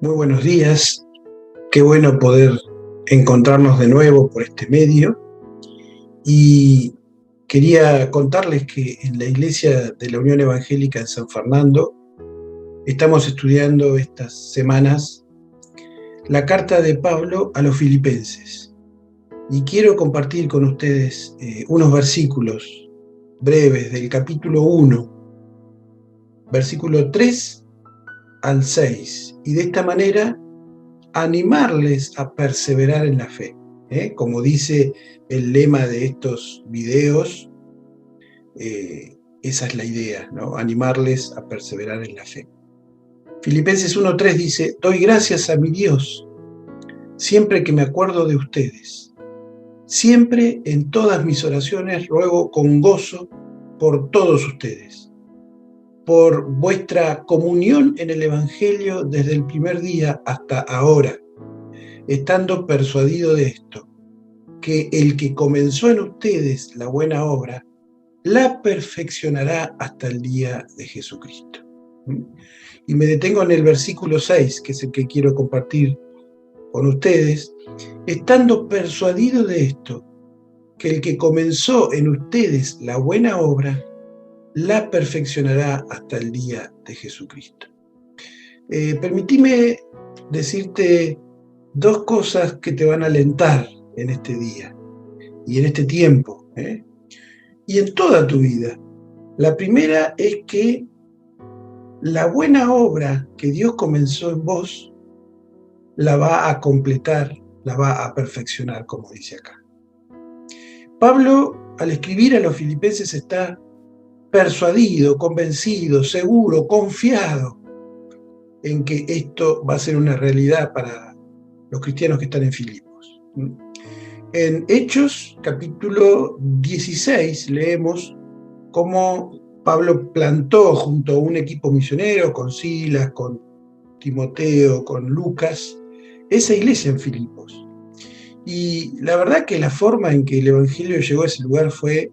Muy buenos días, qué bueno poder encontrarnos de nuevo por este medio. Y quería contarles que en la Iglesia de la Unión Evangélica en San Fernando estamos estudiando estas semanas la carta de Pablo a los filipenses. Y quiero compartir con ustedes unos versículos breves del capítulo 1, versículo 3 al 6. Y de esta manera animarles a perseverar en la fe. Como dice el lema de estos videos, esa es la idea, ¿no? Animarles a perseverar en la fe. Filipenses 1:3 dice: doy gracias a mi Dios siempre que me acuerdo de ustedes. Siempre en todas mis oraciones ruego con gozo por todos ustedes, por vuestra comunión en el Evangelio desde el primer día hasta ahora, estando persuadido de esto, que el que comenzó en ustedes la buena obra, la perfeccionará hasta el día de Jesucristo. Y me detengo en el versículo 6, que es el que quiero compartir con ustedes, estando persuadido de esto, que el que comenzó en ustedes la buena obra, la perfeccionará hasta el día de Jesucristo. Permitime decirte dos cosas que te van a alentar en este día y en este tiempo, y en toda tu vida. La primera es que la buena obra que Dios comenzó en vos la va a completar, la va a perfeccionar, como dice acá. Pablo, al escribir a los filipenses, está persuadido, convencido, seguro, confiado en que esto va a ser una realidad para los cristianos que están en Filipos. En Hechos, capítulo 16, leemos cómo Pablo plantó junto a un equipo misionero, con Silas, con Timoteo, con Lucas, esa iglesia en Filipos. Y la verdad que la forma en que el Evangelio llegó a ese lugar fue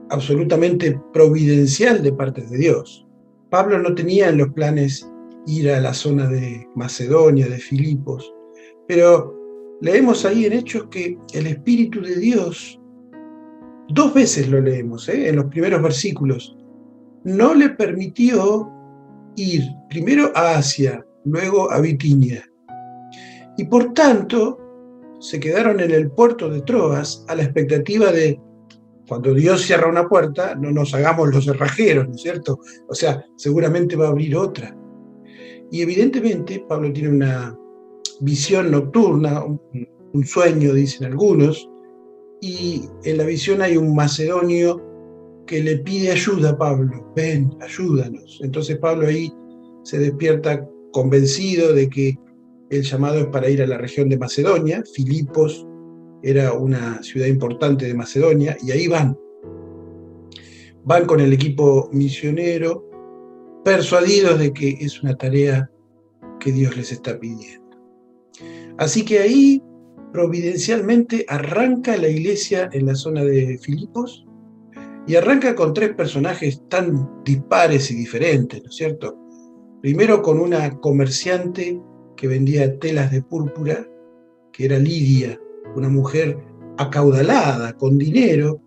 absolutamente providencial de parte de Dios. Pablo no tenía en los planes ir a la zona de Macedonia, de Filipos, pero leemos ahí en Hechos que el Espíritu de Dios, dos veces lo leemos, en los primeros versículos, no le permitió ir primero a Asia, luego a Bitinia. Y por tanto, se quedaron en el puerto de Troas a la expectativa de, cuando Dios cierra una puerta, no nos hagamos los cerrajeros, ¿no es cierto? O sea, seguramente va a abrir otra. Y evidentemente Pablo tiene una visión nocturna, un sueño, dicen algunos, y en la visión hay un macedonio que le pide ayuda a Pablo: ven, ayúdanos. Entonces Pablo ahí se despierta convencido de que el llamado es para ir a la región de Macedonia. Filipos era una ciudad importante de Macedonia, y ahí van con el equipo misionero, persuadidos de que es una tarea que Dios les está pidiendo. Así que ahí providencialmente arranca la iglesia en la zona de Filipos, y arranca con tres personajes tan dispares y diferentes, ¿no es cierto? Primero con una comerciante que vendía telas de púrpura, que era Lidia, una mujer acaudalada, con dinero,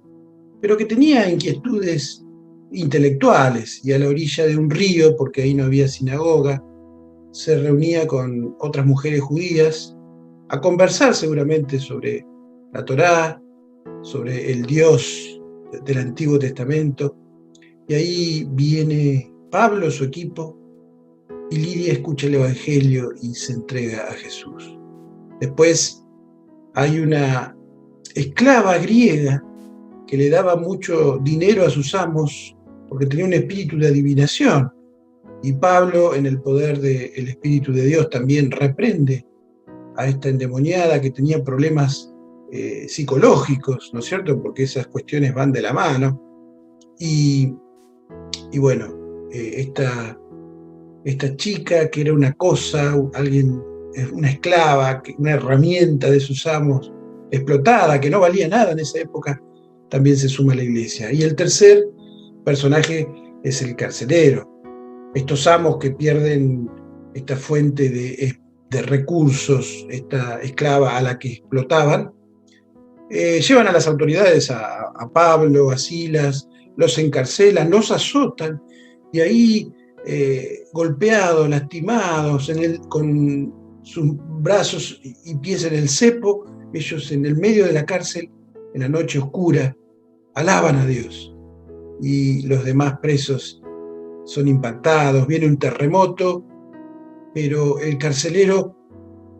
pero que tenía inquietudes intelectuales, y a la orilla de un río, porque ahí no había sinagoga, se reunía con otras mujeres judías a conversar seguramente sobre la Torá, sobre el Dios del Antiguo Testamento. Y ahí viene Pablo, su equipo, y Lidia escucha el Evangelio y se entrega a Jesús. Después hay una esclava griega que le daba mucho dinero a sus amos porque tenía un espíritu de adivinación. Y Pablo, en el poder del Espíritu de Dios, también reprende a esta endemoniada que tenía problemas psicológicos, ¿no es cierto? Porque esas cuestiones van de la mano. Y bueno, esta chica que era una cosa, una esclava, una herramienta de sus amos, explotada, que no valía nada en esa época, también se suma a la iglesia. Y el tercer personaje es el carcelero. Estos amos que pierden esta fuente de recursos, esta esclava a la que explotaban, llevan a las autoridades a Pablo, a Silas, los encarcelan, los azotan, y ahí, golpeados, lastimados, con sus brazos y pies en el cepo, ellos en el medio de la cárcel, en la noche oscura, alaban a Dios. Y los demás presos son impactados, viene un terremoto, pero el carcelero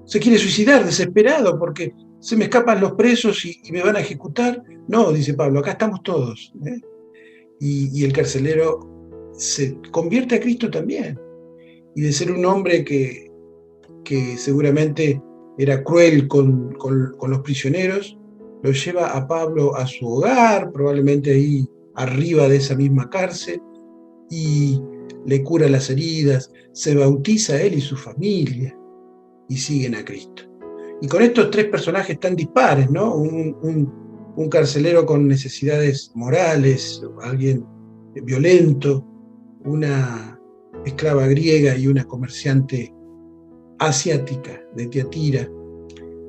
se quiere suicidar, desesperado, porque se me escapan los presos y me van a ejecutar. No, dice Pablo, acá estamos todos. Y el carcelero se convierte a Cristo también. Y de ser un hombre que seguramente era cruel con los prisioneros, lo lleva a Pablo a su hogar, probablemente ahí arriba de esa misma cárcel, y le cura las heridas, se bautiza a él y su familia, y siguen a Cristo. Y con estos tres personajes tan dispares, ¿no? Un carcelero con necesidades morales, alguien violento, una esclava griega y una comerciante asiática de Tiatira,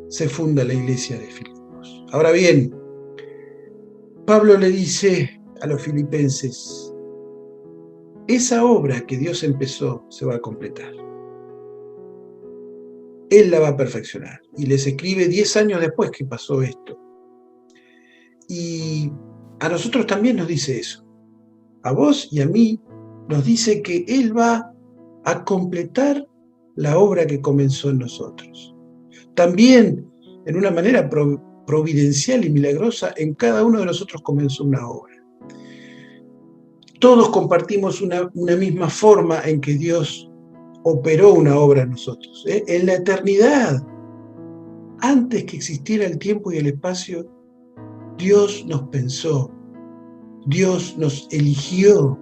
se funda la iglesia de Filipos. Ahora bien, Pablo le dice a los filipenses, esa obra que Dios empezó se va a completar. Él la va a perfeccionar. Y les escribe 10 años después que pasó esto. Y a nosotros también nos dice eso. A vos y a mí nos dice que Él va a completar la obra que comenzó en nosotros. También, en una manera providencial y milagrosa, en cada uno de nosotros comenzó una obra. Todos compartimos una misma forma en que Dios operó una obra en nosotros. En la eternidad, antes que existiera el tiempo y el espacio, Dios nos pensó, Dios nos eligió.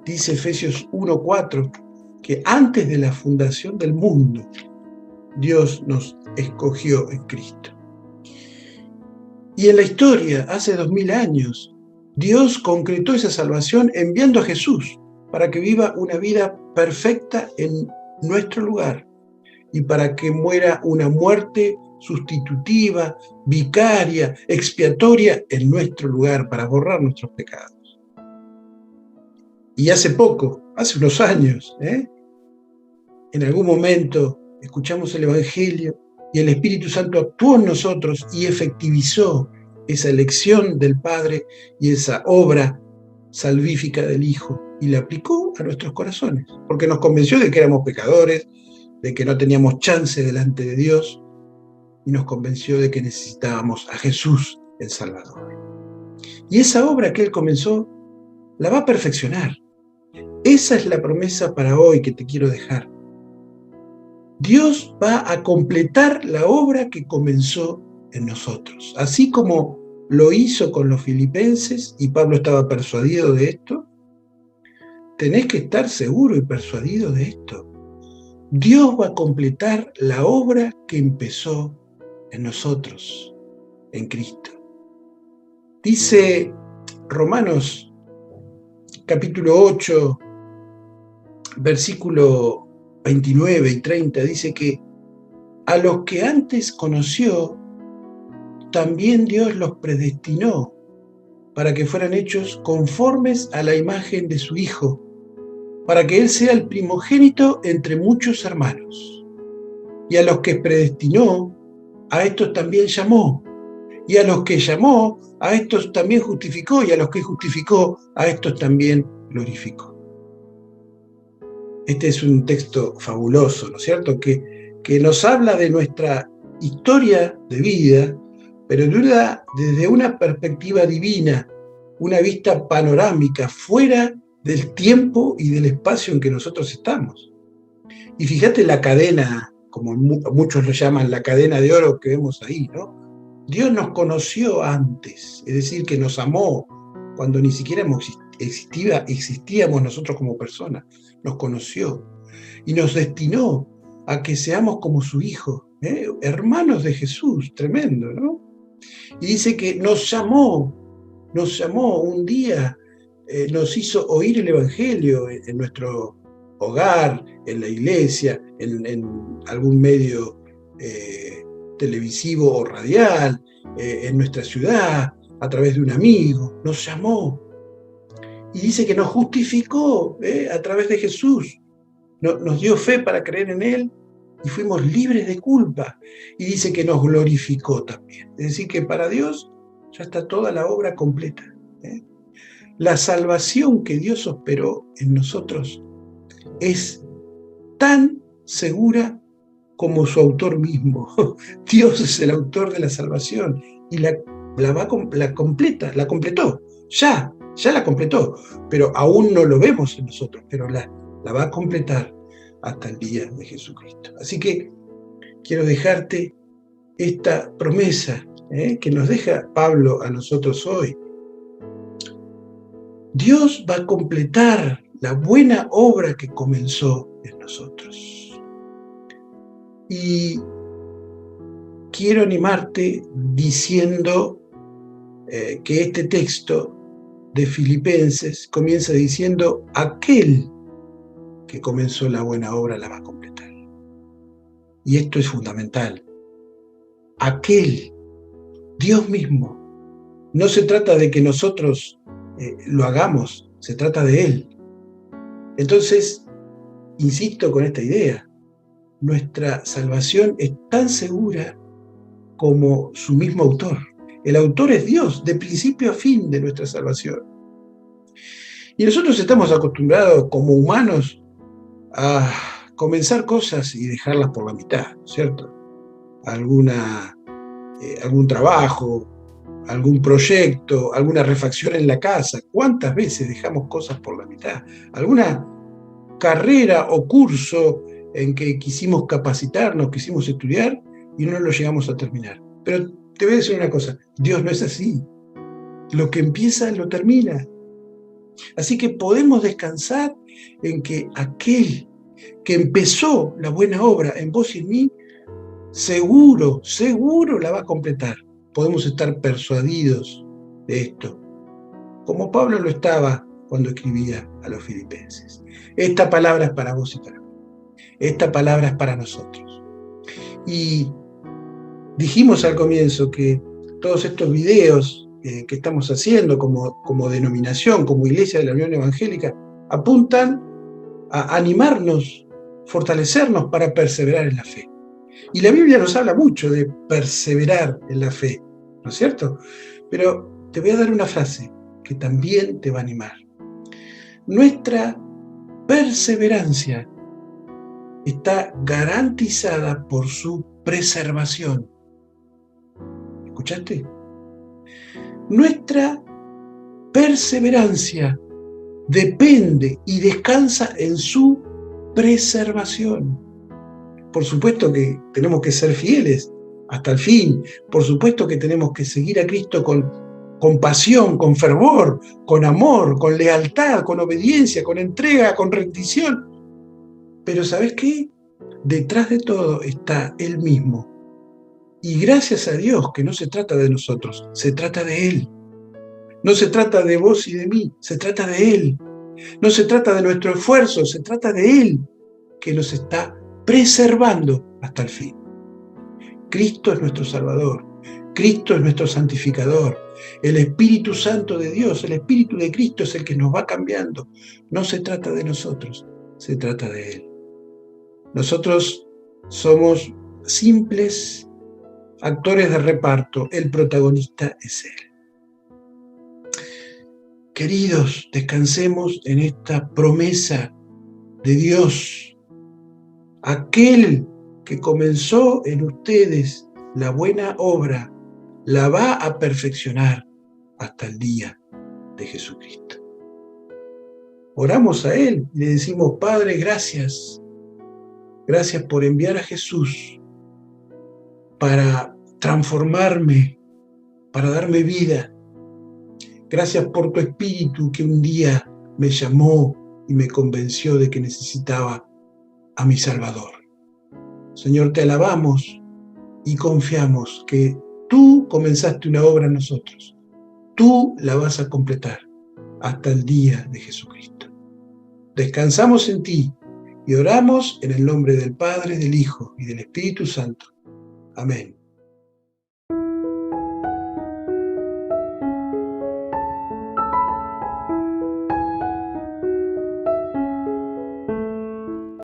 Dice Efesios 1:4, que antes de la fundación del mundo, Dios nos escogió en Cristo. Y en la historia, hace 2000 años, Dios concretó esa salvación enviando a Jesús para que viva una vida perfecta en nuestro lugar y para que muera una muerte sustitutiva, vicaria, expiatoria en nuestro lugar para borrar nuestros pecados. Y hace poco, hace unos años, en algún momento escuchamos el Evangelio y el Espíritu Santo actuó en nosotros y efectivizó esa elección del Padre y esa obra salvífica del Hijo y la aplicó a nuestros corazones, porque nos convenció de que éramos pecadores, de que no teníamos chance delante de Dios y nos convenció de que necesitábamos a Jesús el Salvador. Y esa obra que Él comenzó la va a perfeccionar. Esa es la promesa para hoy que te quiero dejar. Dios va a completar la obra que comenzó en nosotros. Así como lo hizo con los filipenses, y Pablo estaba persuadido de esto, tenés que estar seguro y persuadido de esto. Dios va a completar la obra que empezó en nosotros, en Cristo. Dice Romanos capítulo 8, versículo 29 y 30, dice que a los que antes conoció, también Dios los predestinó para que fueran hechos conformes a la imagen de su Hijo, para que Él sea el primogénito entre muchos hermanos. Y a los que predestinó, a estos también llamó. Y a los que llamó, a estos también justificó. Y a los que justificó, a estos también glorificó. Este es un texto fabuloso, ¿no es cierto? Que nos habla de nuestra historia de vida, pero desde una perspectiva divina, una vista panorámica, fuera del tiempo y del espacio en que nosotros estamos. Y fíjate la cadena, como muchos lo llaman, la cadena de oro que vemos ahí, ¿no? Dios nos conoció antes, es decir, que nos amó cuando ni siquiera existíamos nosotros como personas, nos conoció y nos destinó a que seamos como su Hijo, hermanos de Jesús, tremendo, ¿no? Y dice que nos llamó un día, nos hizo oír el Evangelio en nuestro hogar, en la iglesia, en algún medio televisivo o radial, en nuestra ciudad, a través de un amigo. Nos llamó y dice que nos justificó a través de Jesús. Nos dio fe para creer en Él y fuimos libres de culpa. Y dice que nos glorificó también. Es decir, que para Dios ya está toda la obra completa. La salvación que Dios operó en nosotros es tan segura como su autor mismo. Dios es el autor de la salvación y la completó. Ya la completó, pero aún no lo vemos en nosotros, pero la va a completar hasta el día de Jesucristo. Así que quiero dejarte esta promesa que nos deja Pablo a nosotros hoy. Dios va a completar la buena obra que comenzó en nosotros. Y quiero animarte diciendo que este texto de Filipenses comienza diciendo: aquel que comenzó la buena obra la va a completar. Y esto es fundamental. Aquel, Dios mismo. No se trata de que nosotros lo hagamos, se trata de Él. Entonces, insisto con esta idea, nuestra salvación es tan segura como su mismo autor. El autor es Dios, de principio a fin de nuestra salvación. Y nosotros estamos acostumbrados como humanos a comenzar cosas y dejarlas por la mitad, ¿cierto? Algún trabajo, algún proyecto, alguna refacción en la casa. ¿Cuántas veces dejamos cosas por la mitad? Alguna carrera o curso en que quisimos capacitarnos, quisimos estudiar y no lo llegamos a terminar. Pero te voy a decir una cosa, Dios no es así. Lo que empieza lo termina. Así que podemos descansar en que aquel que empezó la buena obra en vos y en mí, seguro la va a completar. Podemos estar persuadidos de esto, como Pablo lo estaba cuando escribía a los filipenses. Esta palabra es para vos y para mí. Esta palabra es para nosotros. Y dijimos al comienzo que todos estos videos que estamos haciendo como denominación, como Iglesia de la Unión Evangélica, apuntan a animarnos, fortalecernos para perseverar en la fe. Y la Biblia nos habla mucho de perseverar en la fe, ¿no es cierto? Pero te voy a dar una frase que también te va a animar. Nuestra perseverancia está garantizada por su preservación. ¿Escuchaste? Nuestra perseverancia depende y descansa en su preservación. Por supuesto que tenemos que ser fieles hasta el fin. Por supuesto que tenemos que seguir a Cristo con pasión, con fervor, con amor, con lealtad, con obediencia, con entrega, con rendición. Pero ¿sabes qué? Detrás de todo está Él mismo. Y gracias a Dios que no se trata de nosotros, se trata de Él. No se trata de vos y de mí, se trata de Él. No se trata de nuestro esfuerzo, se trata de Él, que nos está preservando hasta el fin. Cristo es nuestro Salvador, Cristo es nuestro santificador, el Espíritu Santo de Dios, el Espíritu de Cristo es el que nos va cambiando. No se trata de nosotros, se trata de Él. Nosotros somos simples actores de reparto, el protagonista es Él. Queridos, descansemos en esta promesa de Dios. Aquel que comenzó en ustedes la buena obra, la va a perfeccionar hasta el día de Jesucristo. Oramos a Él y le decimos: Padre, gracias. Gracias por enviar a Jesús para transformarme, para darme vida. Gracias por tu Espíritu que un día me llamó y me convenció de que necesitaba a mi Salvador. Señor, te alabamos y confiamos que tú comenzaste una obra en nosotros. Tú la vas a completar hasta el día de Jesucristo. Descansamos en ti Y oramos en el nombre del Padre, del Hijo y del Espíritu Santo. Amén.